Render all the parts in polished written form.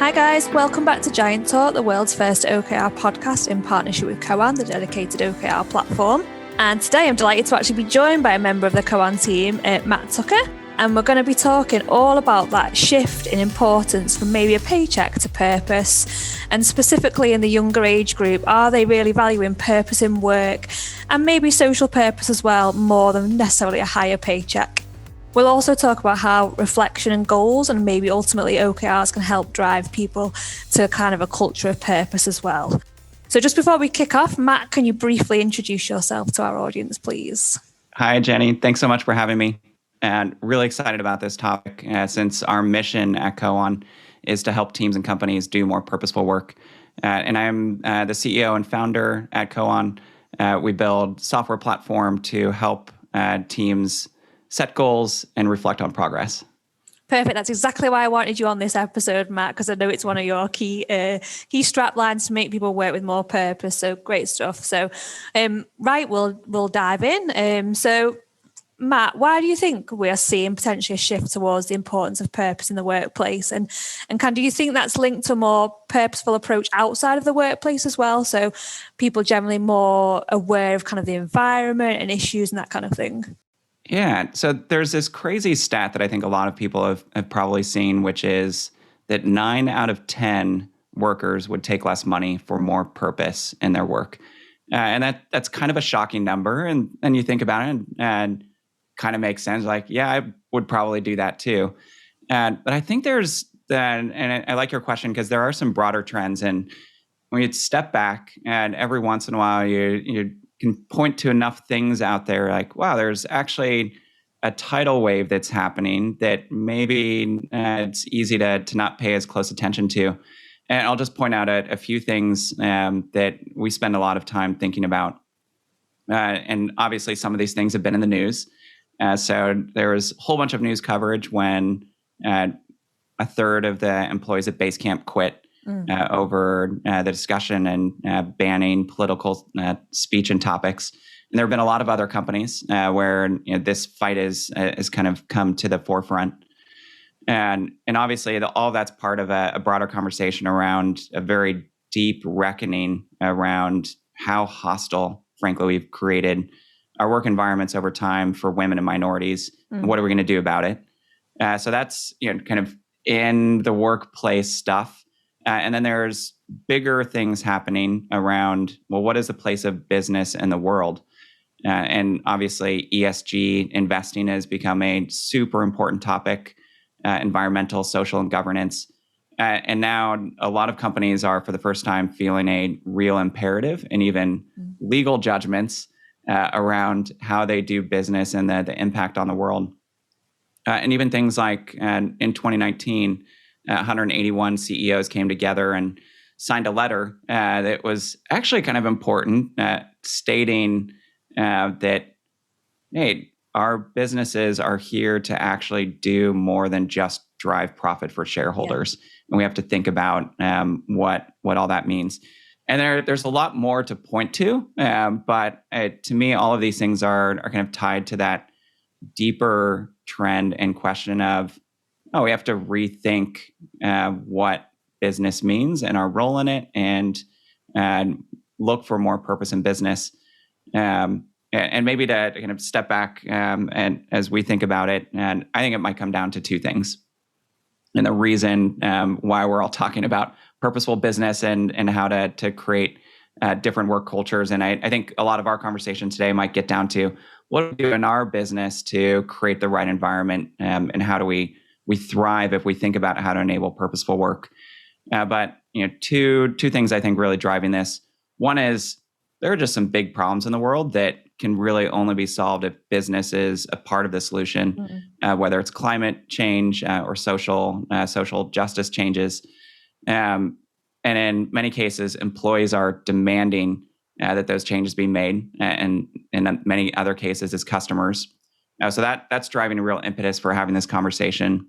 Hi guys, welcome back to Giant Talk, the world's first OKR podcast in partnership with Koan, the dedicated OKR platform. And today I'm delighted to actually be joined by a member of the Koan team, Matt Tucker. And we're going to be talking all about that shift in importance from maybe a paycheck to purpose. And specifically in the younger age group, are they really valuing purpose in work and maybe social purpose as well, more than necessarily a higher paycheck? We'll also talk about how reflection and goals and maybe ultimately OKRs can help drive people to kind of a culture of purpose as well. So just before we kick off, Matt, can you briefly introduce yourself to our audience, please? Hi, Jenny. Thanks so much for having me. And really excited about this topic since our mission at Koan is to help teams and companies do more purposeful work. And I'm the CEO and founder at Koan. We build software platform to help teams set goals and reflect on progress. Perfect. That's exactly why I wanted you on this episode, Matt, because I know it's one of your key strap lines to make people work with more purpose. So great stuff. So, right, we'll dive in. So, Matt, why do you think we are seeing potentially a shift towards the importance of purpose in the workplace? And do you think that's linked to a more purposeful approach outside of the workplace as well? So people generally more aware of kind of the environment and issues and that kind of thing? Yeah. So there's this crazy stat that I think a lot of people have probably seen, which is that 9 out of 10 workers would take less money for more purpose in their work. And that's kind of a shocking number. And then you think about it and kind of makes sense. Like, yeah, I would probably do that too. But I think there's and I like your question because there are some broader trends. And when you step back and every once in a while you can point to enough things out there like, wow, there's actually a tidal wave that's happening that maybe it's easy to not pay as close attention to. And I'll just point out a few things that we spend a lot of time thinking about. And obviously some of these things have been in the news. So there was a whole bunch of news coverage when a third of the employees at Basecamp quit over the discussion and banning political speech and topics. And there have been a lot of other companies where this fight is kind of come to the forefront. And obviously all that's part of a broader conversation around a very deep reckoning around how hostile, frankly, we've created our work environments over time for women and minorities. And what are we going to do about it? So that's kind of in the workplace stuff. And then there's bigger things happening around, well, what is the place of business in the world? And obviously, ESG investing has become a super important topic, environmental, social, and governance. And now a lot of companies are, for the first time, feeling a real imperative and even legal judgments around how they do business and the impact on the world. And even things like in 2019, 181 CEOs came together and signed a letter that was actually kind of important, stating that, hey, our businesses are here to actually do more than just drive profit for shareholders. Yeah. And we have to think about what all that means. And there's a lot more to point to, but to me, all of these things are kind of tied to that deeper trend and question of, we have to rethink what business means and our role in it, and look for more purpose in business. And maybe to kind of step back and as we think about it, and I think it might come down to two things. And the reason why we're all talking about purposeful business and how to create different work cultures. And I think a lot of our conversation today might get down to what do we do in our business to create the right environment, and how do we thrive if we think about how to enable purposeful work. But two things I think really driving this. One is there are just some big problems in the world that can really only be solved if business is a part of the solution, whether it's climate change or social justice changes. And in many cases, employees are demanding that those changes be made, and in many other cases, it's customers. So that's driving a real impetus for having this conversation.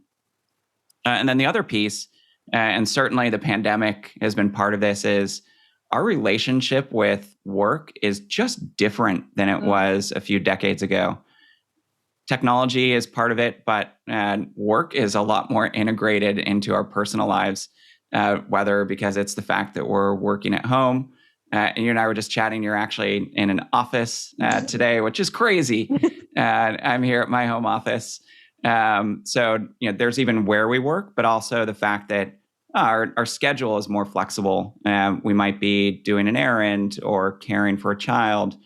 And then the other piece, and certainly the pandemic has been part of this, is our relationship with work is just different than it was a few decades ago. Technology is part of it, but work is a lot more integrated into our personal lives. whether because it's the fact that we're working at home. And you and I were just chatting. You're actually in an office today, which is crazy. I'm here at my home office. So, there's even where we work, but also the fact that our schedule is more flexible. We might be doing an errand or caring for a child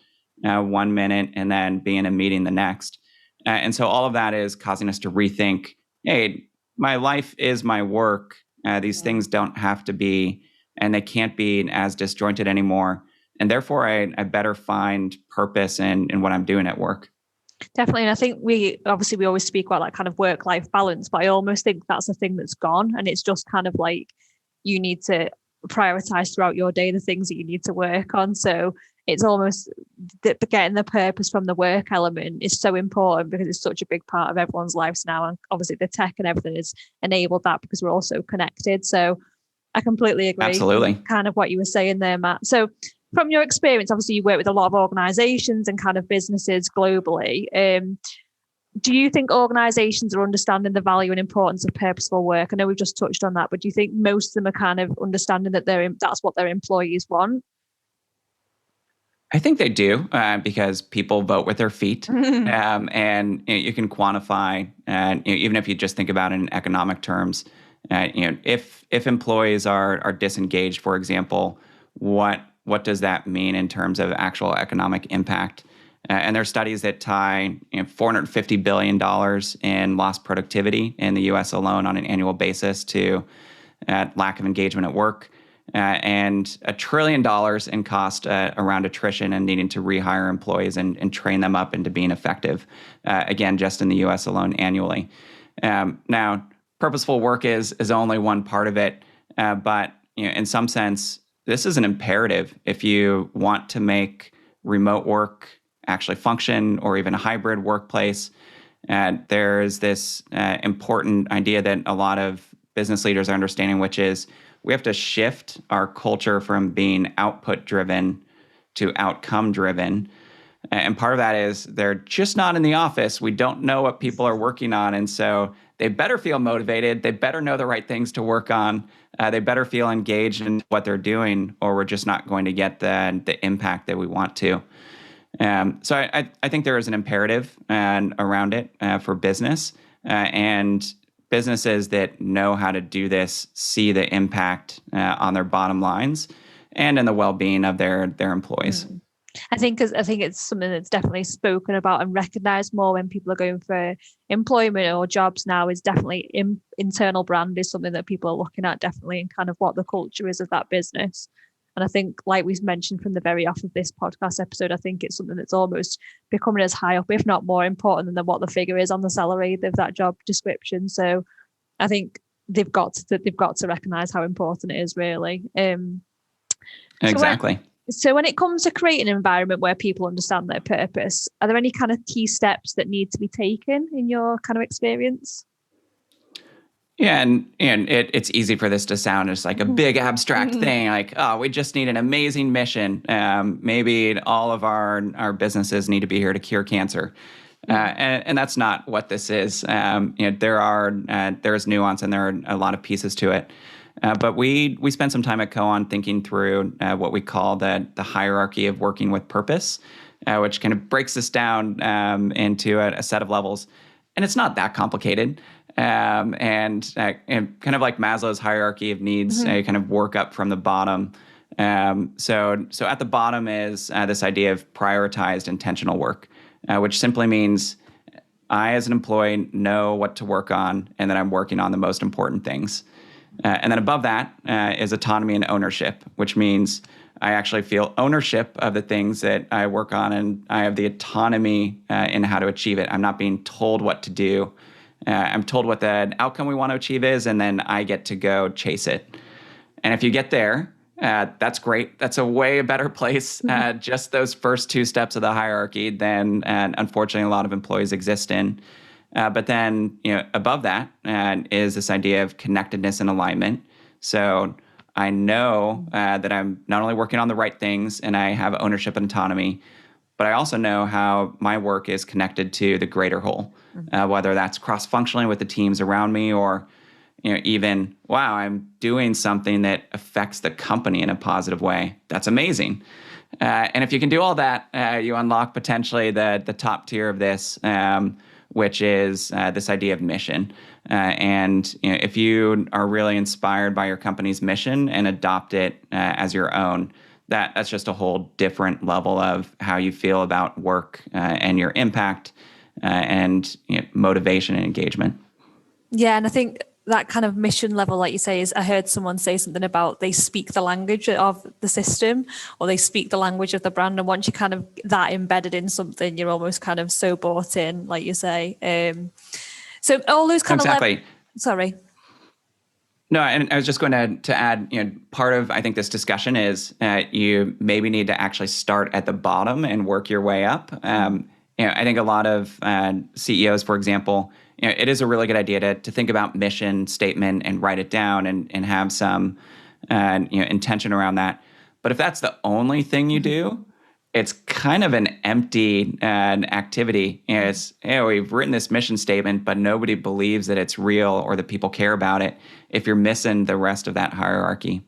1 minute and then be in a meeting the next. And so all of that is causing us to rethink, hey, my life is my work. These things don't have to be, and they can't be as disjointed anymore. And therefore, I better find purpose in what I'm doing at work. Definitely. And I think we always speak about that kind of work-life balance, but I almost think that's a thing that's gone. And it's just kind of like you need to prioritize throughout your day the things that you need to work on. So it's almost that getting the purpose from the work element is so important because it's such a big part of everyone's lives now. And obviously the tech and everything has enabled that because we're all so connected. So I completely agree. Absolutely. Kind of what you were saying there, Matt. So from your experience, obviously you work with a lot of organizations and kind of businesses globally. Do you think organizations are understanding the value and importance of purposeful work? I know we've just touched on that, but do you think most of them are kind of understanding that that's what their employees want? I think they do because people vote with their feet, and you can quantify. And even if you just think about it in economic terms, if employees are disengaged, for example, what does that mean in terms of actual economic impact? And there are studies that tie $450 billion in lost productivity in the U.S. alone on an annual basis to lack of engagement at work. And $1 trillion in cost around attrition and needing to rehire employees and train them up into being effective, again, just in the U.S. alone annually. Now, purposeful work is only one part of it, but in some sense, this is an imperative if you want to make remote work actually function or even a hybrid workplace. There's this important idea that a lot of business leaders are understanding, which is we have to shift our culture from being output driven to outcome driven. And part of that is they're just not in the office. We don't know what people are working on. And so they better feel motivated. They better know the right things to work on. They better feel engaged in what they're doing, or we're just not going to get the impact that we want to. So I think there is an imperative around it for business, and businesses that know how to do this see the impact on their bottom lines and in the well-being of their employees. I think it's something that's definitely spoken about and recognized more when people are going for employment or jobs now. Is definitely internal brand is something that people are looking at definitely, and kind of what the culture is of that business. And I think, like we mentioned from the very off of this podcast episode, I think it's something that's almost becoming as high up, if not more important than what the figure is on the salary of that job description. So I think they've got to recognize how important it is, really. Exactly. So when it comes to creating an environment where people understand their purpose, are there any kind of key steps that need to be taken in your kind of experience? Yeah, and it's easy for this to sound as like a big abstract thing, like, oh, we just need an amazing mission. Maybe all of our businesses need to be here to cure cancer. And that's not what this is. There is nuance and there are a lot of pieces to it. But we spent some time at Coan thinking through what we call the hierarchy of working with purpose, which kind of breaks this down into a set of levels. And it's not that complicated. And kind of like Maslow's hierarchy of needs, kind of work up from the bottom. So at the bottom is this idea of prioritized intentional work, which simply means I, as an employee, know what to work on and that I'm working on the most important things. And then above that is autonomy and ownership, which means I actually feel ownership of the things that I work on, and I have the autonomy in how to achieve it. I'm not being told what to do. I'm told what the outcome we want to achieve is, and then I get to go chase it. And if you get there, that's great. That's a way better place, just those first two steps of the hierarchy than, unfortunately, a lot of employees exist in. But then, above that is this idea of connectedness and alignment. So I know that I'm not only working on the right things and I have ownership and autonomy, but I also know how my work is connected to the greater whole, whether that's cross-functionally with the teams around me or even, wow, I'm doing something that affects the company in a positive way. That's amazing. And if you can do all that, you unlock potentially the top tier of this, which is this idea of mission. And if you are really inspired by your company's mission and adopt it as your own, that's just a whole different level of how you feel about work and your impact and motivation and engagement. Yeah, and I think that kind of mission level, like you say, is I heard someone say something about they speak the language of the system or they speak the language of the brand. And once you kind of that embedded in something, you're almost kind of so bought in, like you say. So all those kind of sorry. No, and I was just going to add, part of, I think, this discussion is you maybe need to actually start at the bottom and work your way up. I think a lot of CEOs, for example, it is a really good idea to think about mission statement and write it down and have some intention around that. But if that's the only thing you do, it's kind of an empty activity. It's, we've written this mission statement, but nobody believes that it's real or that people care about it if you're missing the rest of that hierarchy.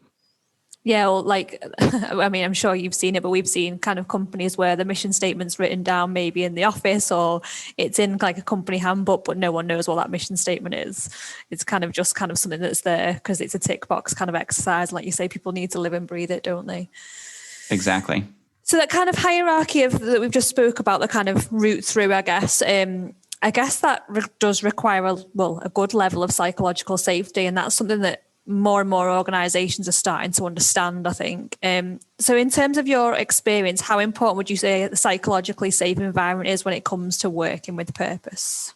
Yeah, well, like, I mean, I'm sure you've seen it, but we've seen kind of companies where the mission statement's written down maybe in the office or it's in like a company handbook, but no one knows what that mission statement is. It's kind of just kind of something that's there because it's a tick box kind of exercise. Like you say, people need to live and breathe it, don't they? Exactly. So that kind of hierarchy that we've just spoke about, the kind of route through, I guess that does require a good level of psychological safety. And that's something that more and more organizations are starting to understand, I think. So in terms of your experience, how important would you say the psychologically safe environment is when it comes to working with purpose?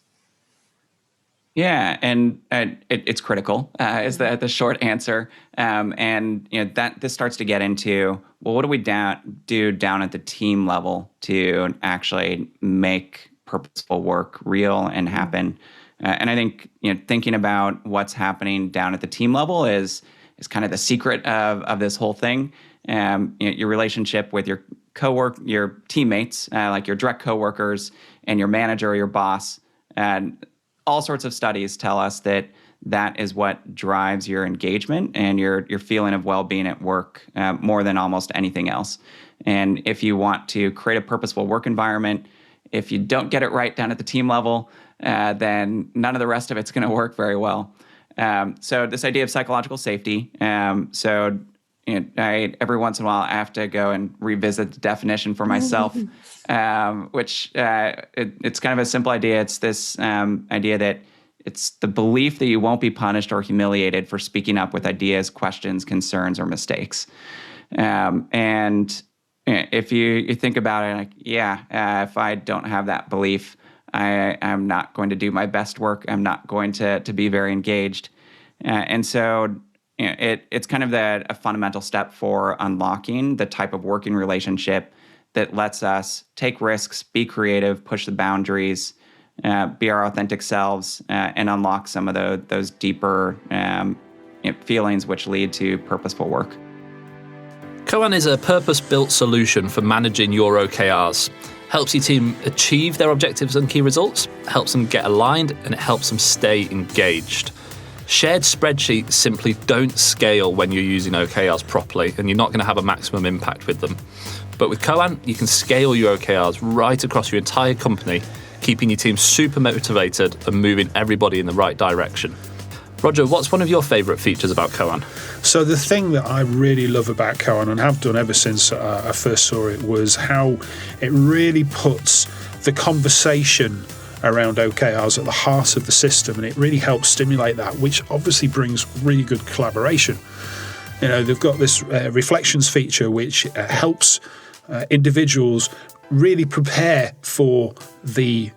Yeah, and it's critical is the short answer. And that this starts to get into, well, what do we do down at the team level to actually make purposeful work real and happen? And I think thinking about what's happening down at the team level is kind of the secret of this whole thing. Your relationship with your teammates, like your direct coworkers and your manager or your boss, and all sorts of studies tell us that is what drives your engagement and your feeling of well-being at work more than almost anything else. And if you want to create a purposeful work environment, if you don't get it right down at the team level, then none of the rest of it's going to work very well. So this idea of psychological safety. I every once in a while I have to go and revisit the definition for myself, which it's kind of a simple idea. It's this idea that it's the belief that you won't be punished or humiliated for speaking up with ideas, questions, concerns, or mistakes. And if you think about it, if I don't have that belief, I'm not going to do my best work. I'm not going to be very engaged. And so it's kind of a fundamental step for unlocking the type of working relationship that lets us take risks, be creative, push the boundaries, be our authentic selves, and unlock some of those deeper feelings which lead to purposeful work. Koan is a purpose-built solution for managing your OKRs. Helps your team achieve their objectives and key results, helps them get aligned, and it helps them stay engaged. Shared spreadsheets simply don't scale when you're using OKRs properly, and you're not going to have a maximum impact with them. But with Koan, you can scale your OKRs right across your entire company, keeping your team super motivated and moving everybody in the right direction. Roger, what's one of your favourite features about Koan? So the thing that I really love about Koan, and have done ever since I first saw it, was how it really puts the conversation around OKRs at the heart of the system, and it really helps stimulate that, which obviously brings really good collaboration. They've got this reflections feature which helps individuals really prepare for the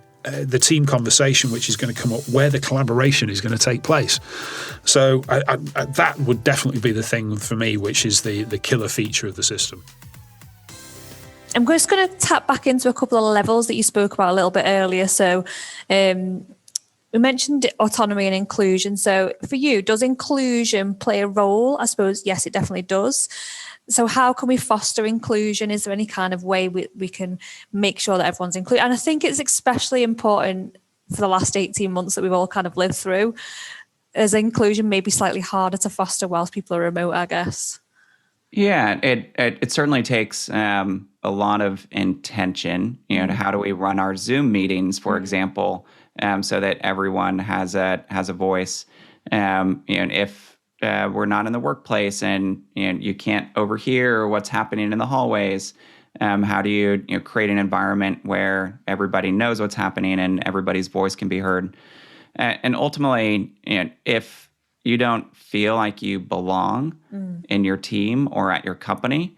team conversation which is going to come up, where the collaboration is going to take place. So that would definitely be the thing for me, which is the killer feature of the system. I'm just going to tap back into a couple of levels that you spoke about a little bit earlier. So we mentioned autonomy and inclusion. So for you, does inclusion play a role? I suppose, yes, it definitely does. So how can we foster inclusion? Is there any kind of way we can make sure that everyone's included? And I think it's especially important for the last 18 months that we've all kind of lived through. is inclusion maybe slightly harder to foster whilst people are remote, I guess? Yeah, it certainly takes a lot of intention. To how do we run our Zoom meetings, for example, so that everyone has a voice. And if we're not in the workplace and you can't overhear what's happening in the hallways, how do you create an environment where everybody knows what's happening and everybody's voice can be heard? And ultimately, if you don't feel like you belong in your team or at your company,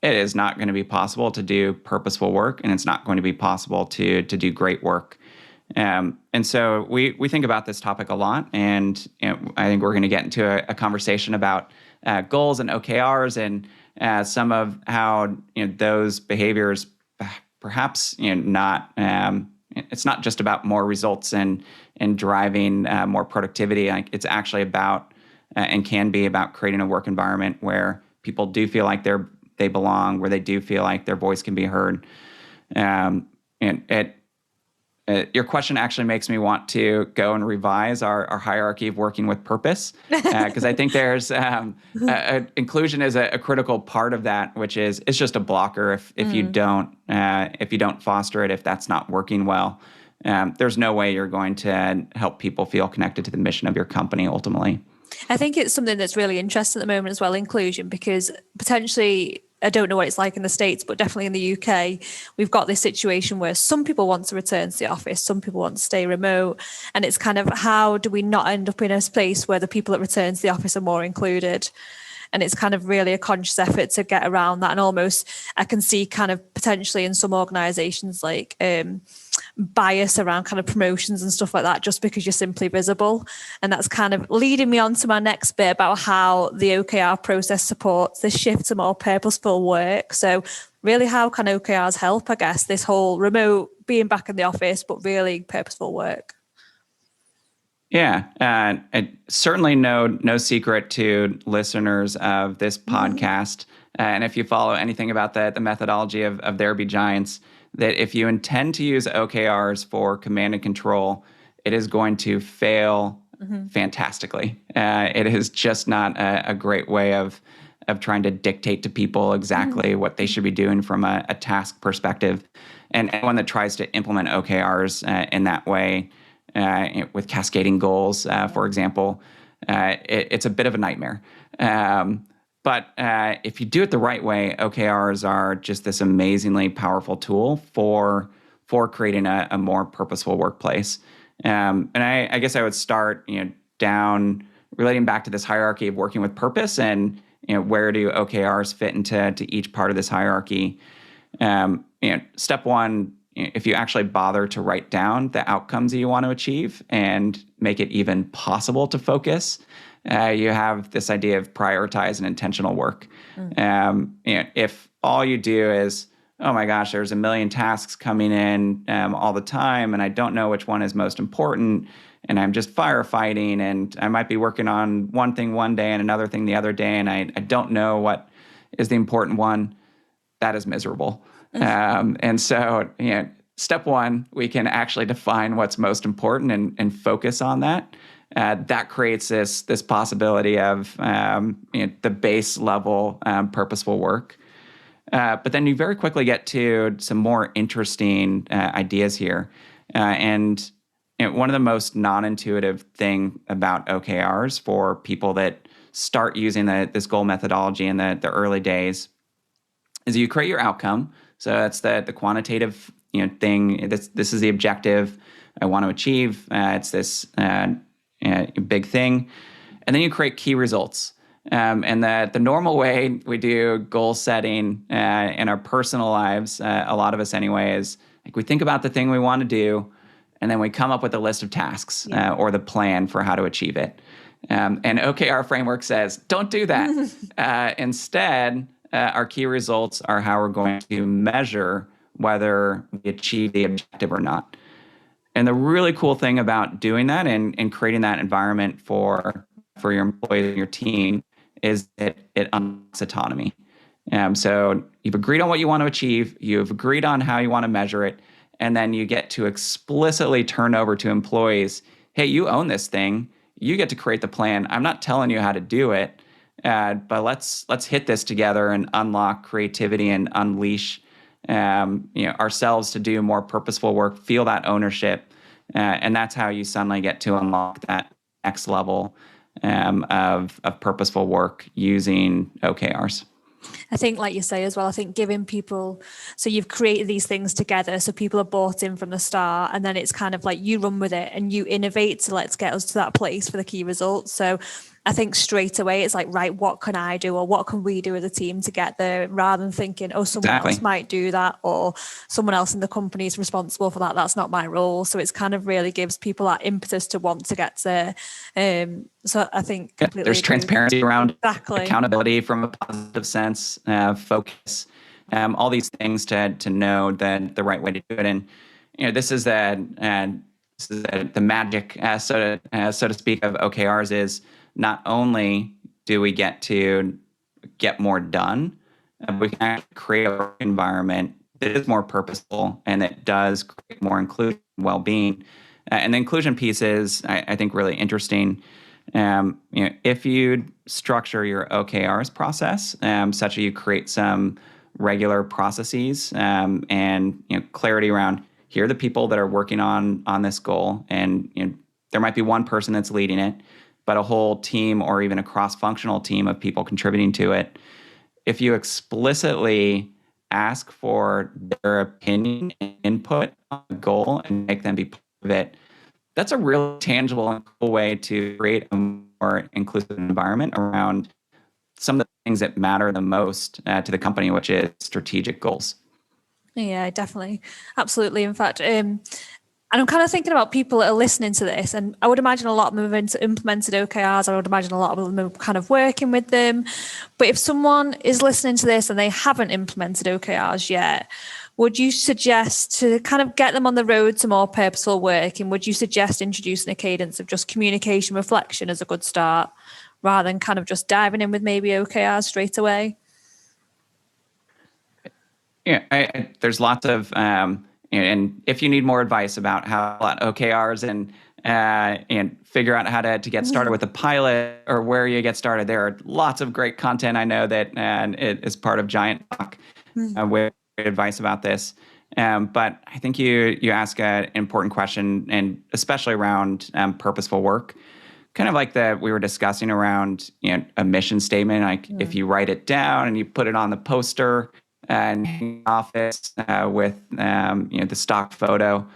it is not going to be possible to do purposeful work, and it's not going to be possible to do great work. And so we think about this topic a lot, and I think we're going to get into a conversation about goals and OKRs and some of how those behaviors perhaps not. It's not just about more results and driving more productivity. Like, it's actually about and can be about creating a work environment where people do feel like they belong, where they do feel like their voice can be heard. And your question actually makes me want to go and revise our hierarchy of working with purpose, because I think there's inclusion is a critical part of that, which is it's just a blocker if you don't foster it, if that's not working well. There's no way you're going to help people feel connected to the mission of your company ultimately. I think it's something that's really interesting at the moment as well, inclusion, because potentially, I don't know what it's like in the States, but definitely in the UK, we've got this situation where some people want to return to the office, some people want to stay remote. And it's kind of, how do we not end up in a place where the people that return to the office are more included? And it's kind of really a conscious effort to get around that. And almost I can see kind of potentially in some organizations like bias around kind of promotions and stuff like that, just because you're simply visible. And that's kind of leading me on to my next bit about how the OKR process supports this shift to more purposeful work. So really, how can OKRs help, I guess, this whole remote being back in the office, but really purposeful work? Yeah, and certainly no secret to listeners of this podcast. And if you follow anything about the methodology of There Be Giants, that if you intend to use OKRs for command and control, it is going to fail fantastically. It is just not a great way of trying to dictate to people exactly what they should be doing from a task perspective. And anyone that tries to implement OKRs in that way, with cascading goals, for example, it's a bit of a nightmare. But if you do it the right way, OKRs are just this amazingly powerful tool for creating a more purposeful workplace. And I guess I would start, down relating back to this hierarchy of working with purpose, and where do OKRs fit into each part of this hierarchy. Step one, if you actually bother to write down the outcomes that you want to achieve and make it even possible to focus, you have this idea of prioritize and intentional work. If all you do is, oh my gosh, there's a million tasks coming in all the time, and I don't know which one is most important, and I'm just firefighting, and I might be working on one thing one day and another thing the other day, and I don't know what is the important one, that is miserable. And so, step one, we can actually define what's most important and focus on that. That creates this possibility of the base level purposeful work. But then you very quickly get to some more interesting ideas here. And one of the most non-intuitive thing about OKRs for people that start using this goal methodology in the early days is you create your outcome. So that's the quantitative thing. This is the objective I want to achieve. It's this big thing. And then you create key results. And the normal way we do goal setting in our personal lives, a lot of us anyway, is like we think about the thing we want to do, and then we come up with a list of tasks or the plan for how to achieve it. And OKR framework says, don't do that. Instead, our key results are how we're going to measure whether we achieve the objective or not. And the really cool thing about doing that and creating that environment for your employees and your team is that it unlocks autonomy. So you've agreed on what you want to achieve, you've agreed on how you want to measure it, and then you get to explicitly turn over to employees, hey, you own this thing. you get to create the plan. I'm not telling you how to do it, but let's hit this together and unlock creativity and unleash ourselves to do more purposeful work, feel that ownership. And that's how you suddenly get to unlock that next level of purposeful work using OKRs. I think, like you say as well, I think giving people, so you've created these things together, so people are bought in from the start, and then it's kind of like you run with it and you innovate to let's get us to that place for the key results. So I think straight away it's like, right, what can I do or what can we do as a team to get there, rather than thinking, oh, someone else might do that or someone else in the company is responsible for that. That's not my role. So it's kind of really gives people that impetus to want to get there. So I think completely there's transparency around exactly. accountability from a positive sense, focus, all these things to know the right way to do it. And this is the magic, so to speak, of OKRs is not only do we get to get more done, we can actually create a work environment that is more purposeful and that does create more inclusion, well-being. And the inclusion piece is, I think, really interesting. If you structure your OKRs process such that you create some regular processes and clarity around here are the people that are working on this goal, and there might be one person that's leading it, but a whole team or even a cross-functional team of people contributing to it. If you explicitly ask for their opinion and input on the goal and make them be part of it, that's a really tangible and cool way to create a more inclusive environment around some of the things that matter the most to the company, which is strategic goals. Yeah, definitely. Absolutely. In fact, and I'm kind of thinking about people that are listening to this, and I would imagine a lot of them have implemented OKRs. I would imagine a lot of them are kind of working with them. But if someone is listening to this and they haven't implemented OKRs yet, would you suggest to kind of get them on the road to more purposeful work? And would you suggest introducing a cadence of just communication reflection as a good start, rather than kind of just diving in with maybe OKRs straight away? Yeah, there's lots of, and if you need more advice about how OKRs and figure out how to get started with a pilot or where you get started, there are lots of great content I know that it is part of Giant Talk with advice about this. But I think you ask an important question, and especially around purposeful work, kind of like that we were discussing around a mission statement. Like if you write it down and you put it on the poster and in the office with the stock photo,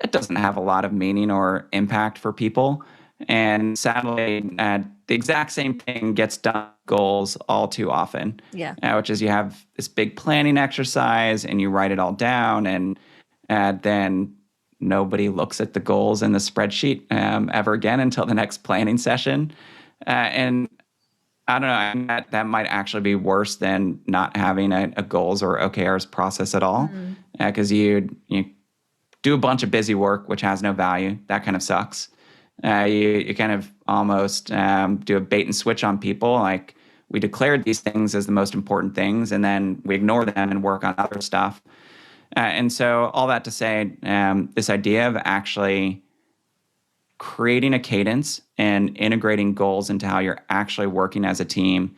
it doesn't have a lot of meaning or impact for people. And sadly, the exact same thing gets done with goals all too often. Yeah. Which is you have this big planning exercise and you write it all down, and then nobody looks at the goals in the spreadsheet ever again until the next planning session. And I don't know, that might actually be worse than not having a goals or OKRs process at all, because you do a bunch of busy work, which has no value. That kind of sucks. You kind of almost do a bait and switch on people. Like, we declared these things as the most important things, and then we ignore them and work on other stuff. And so all that to say, this idea of actually creating a cadence and integrating goals into how you're actually working as a team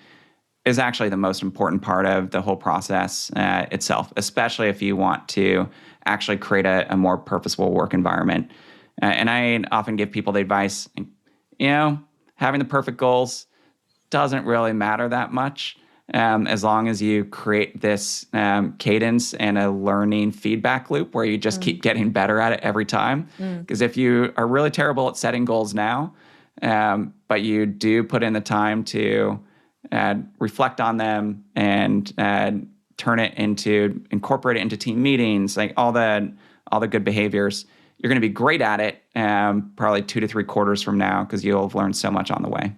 is actually the most important part of the whole process itself, especially if you want to actually create a more purposeful work environment. And I often give people the advice, having the perfect goals doesn't really matter that much as long as you create this cadence and a learning feedback loop where you just keep getting better at it every time. Because if you are really terrible at setting goals now, but you do put in the time to reflect on them and incorporate it into team meetings, like all the good behaviors, you're going to be great at it probably 2 to 3 quarters from now, because you'll have learned so much on the way.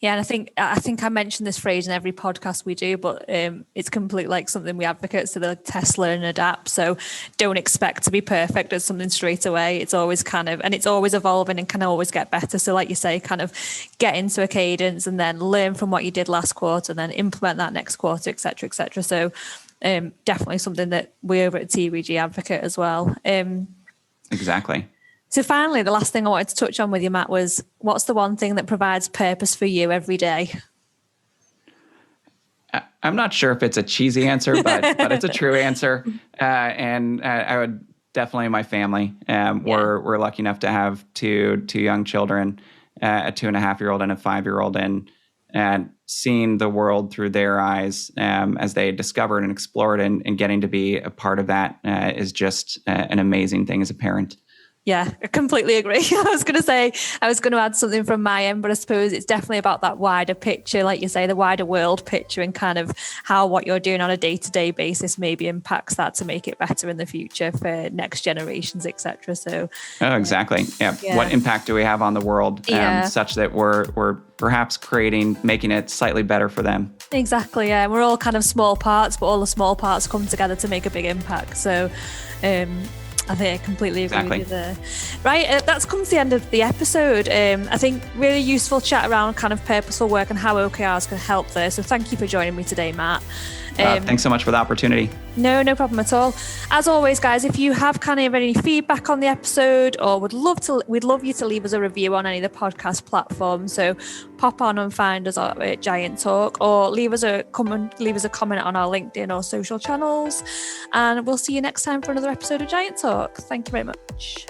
Yeah, and I think I mention this phrase in every podcast we do, but it's completely like something we advocate. So they're like test, learn, and adapt. So don't expect to be perfect at something straight away. It's always and it's always evolving and can always get better. So like you say, kind of get into a cadence and then learn from what you did last quarter, and then implement that next quarter, et cetera, et cetera. So definitely something that we over at TVG advocate as well. Exactly. So finally, the last thing I wanted to touch on with you, Matt, was what's the one thing that provides purpose for you every day? I'm not sure if it's a cheesy answer, but it's a true answer. And I would definitely my family. We're lucky enough to have two young children, a 2.5-year-old and a 5-year-old, and seeing the world through their eyes as they discover it and explore it, and getting to be a part of that is just an amazing thing as a parent. Yeah, I completely agree. I was going to add something from my end, but I suppose it's definitely about that wider picture, like you say, the wider world picture, and kind of how what you're doing on a day-to-day basis maybe impacts that to make it better in the future for next generations, etc. So, exactly. Yeah. What impact do we have on the world such that we're perhaps making it slightly better for them? Exactly. Yeah. We're all kind of small parts, but all the small parts come together to make a big impact. So, I think I completely agree with you there. Right, that's come to the end of the episode. I think really useful chat around kind of purposeful work and how OKRs can help there. So thank you for joining me today, Matt. Thanks so much for the opportunity. No problem at all. As always, guys, if you have kind of any feedback on the episode, or we'd love you to leave us a review on any of the podcast platforms. So pop on and find us at Giant Talk, or leave us a comment on our LinkedIn or social channels. And we'll see you next time for another episode of Giant Talk. Thank you very much.